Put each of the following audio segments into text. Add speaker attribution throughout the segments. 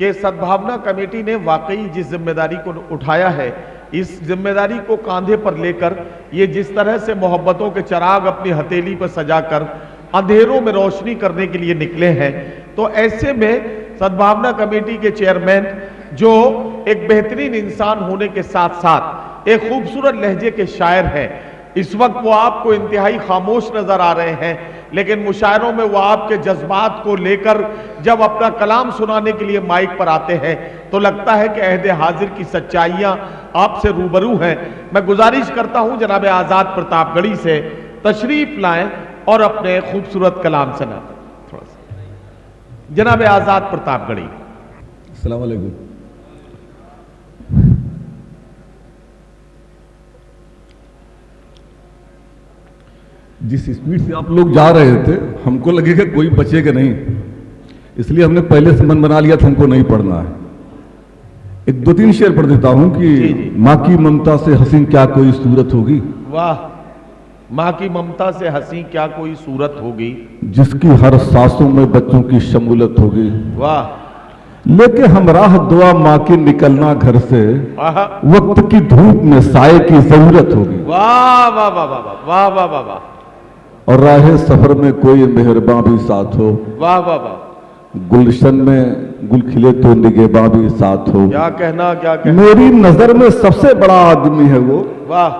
Speaker 1: कि सद्भावना कमेटी ने वाकई जिस जिम्मेदारी को उठाया है, इस जिम्मेदारी को कांधे पर लेकर ये जिस तरह से मोहब्बतों के चिराग अपनी हथेली पर सजाकर अंधेरों में रोशनी करने के लिए निकले हैं, तो ऐसे में सद्भावना कमेटी के चेयरमैन, जो एक बेहतरीन इंसान होने के साथ साथ एक खूबसूरत लहजे के शायर हैं, इस वक्त वो आपको इंतहाई खामोश नजर आ रहे हैं, लेकिन मुशायरों में वो आपके जज्बात को लेकर जब अपना कलाम सुनाने के लिए माइक पर आते हैं तो लगता है कि अहद हाजिर की सच्चाइयां आपसे रूबरू हैं। मैं गुजारिश करता हूं जनाब आज़ाद प्रतापगढ़ी से तशरीफ लाएं और अपने खूबसूरत कलाम सुनाएं। थोड़ा सा जनाब आज़ाद प्रतापगढ़ी।
Speaker 2: अस्सलाम वालेकुम। जिस स्पीड से आप लोग जा रहे थे हमको लगेगा कोई बचेगा नहीं, इसलिए हमने पहले से मन बना लिया था हमको नहीं पढ़ना है। एक दो तीन शेर पढ़ देता हूं कि माँ की ममता से हसीन क्या कोई सूरत होगी।
Speaker 1: वाह, माँ की ममता से हंसी क्या कोई सूरत होगी,
Speaker 2: जिसकी हर सांसों में बच्चों की शमूलत होगी।
Speaker 1: वाह,
Speaker 2: लेके हमराह दुआ माँ की निकलना घर से, वक्त की धूप में साए की जरूरत होगी।
Speaker 1: वाह वाह वाह वाह वाह वाह वाह वाह।
Speaker 2: और राह सफर में कोई मेहरबान भी साथ हो।
Speaker 1: वाह वाह वाह।
Speaker 2: गुलशन में गुल खिले तो निगहबां भी साथ हो।
Speaker 1: क्या कहना, क्या कहना।
Speaker 2: मेरी नजर में सबसे बड़ा आदमी है वो।
Speaker 1: वाह।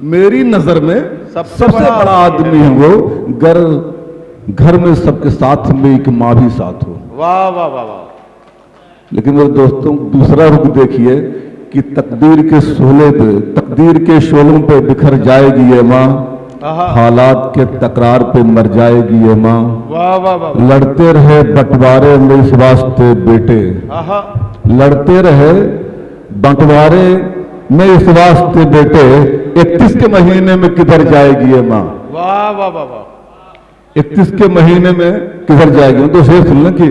Speaker 2: मेरी नजर में सबसे बड़ा आदमी है वो, घर में सबके साथ में एक माँ भी साथ हो।
Speaker 1: वाह वाह वाह वाह।
Speaker 2: लेकिन मेरे दोस्तों दूसरा रुख देखिए कि तकदीर के शोलों पे बिखर जाएगी ये माँ, हालात के तकरार पे मर जाएगी ये माँ।
Speaker 1: वाह वाह वाह।
Speaker 2: लड़ते रहे बंटवारे में इस वास्ते बेटे, लड़ते रहे बंटवारे में इस वास्ते बेटे, 31 के महीने में किधर जाएगी ये माँ।
Speaker 1: वाह वाह वाह वाह।
Speaker 2: 31 के महीने में किधर जाएगी। तो शेर सुनना कि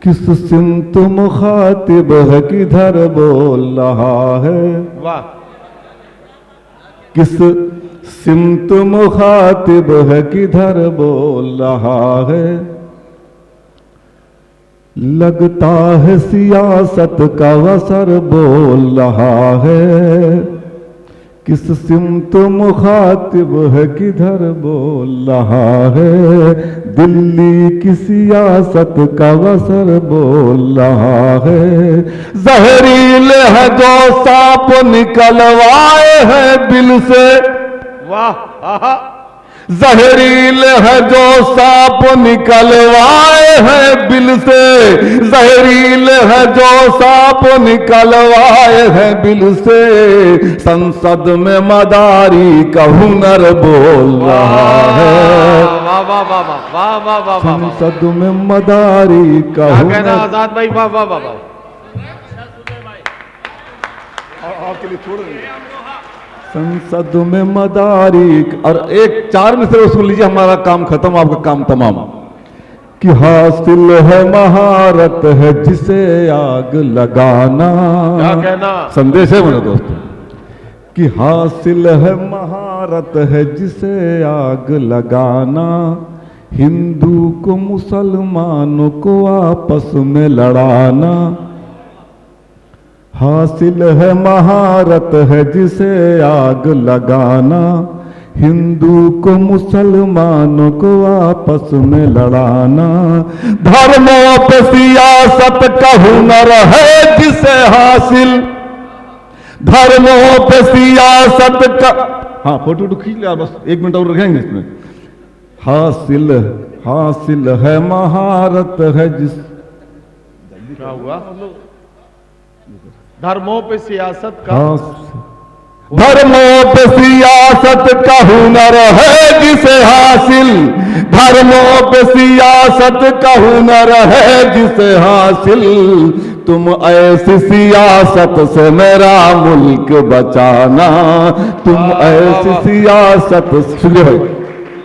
Speaker 2: किस सिमत मुखातिब है किधर बोल रहा है।
Speaker 1: वाह।
Speaker 2: किस सिमत मुखातिब है किधर बोल रहा है, लगता है सियासत का असर बोल रहा है। किस सिमत मुखातिब है किधर बोल रहा है, दिल्ली की सियासत का असर बोल रहा है। जहरील है जो सांप निकलवाए हैं बिल से।
Speaker 1: वाह।
Speaker 2: जहरील है जो सांप निकलवाए हैं बिल से, जहरील है जो सांप निकलवाए हैं बिल से। संसद में मदारी का हुनर बोल रहा है।
Speaker 1: वाह वाह वाह वाह वाह वाह।
Speaker 2: संसद में मदारी का हुनर।
Speaker 1: आजाद भाई वाह वाह वाह वाह।
Speaker 2: आपके लिए छोड़ संसद में मदारी। और एक 4 में से सुन लीजिए, हमारा काम खत्म आपका काम तमाम। कि हासिल है महारत है जिसे आग लगाना।
Speaker 1: क्या कहना।
Speaker 2: संदेश है मेरे दोस्तों कि हासिल है महारत है जिसे आग लगाना, हिंदू को मुसलमानों को आपस में लड़ाना। हासिल है महारत है जिसे आग लगाना, हिंदू को मुसलमानों को आपस में लड़ाना। धर्मों पे सियासत का हुनर है जिसे हासिल, धर्मों पे सियासत का। हाँ फोटो खींच लिया, बस 1 मिनट और रखेंगे इसमें। हासिल है महारत है जिस।
Speaker 1: क्या हुआ। धर्मों पे सियासत का,
Speaker 2: धर्मों पे सियासत का हुनर है जिसे हासिल, धर्मों पे सियासत का हुनर है जिसे हासिल। तुम ऐसी सियासत से मेरा मुल्क बचाना, तुम ऐसी सियासत से।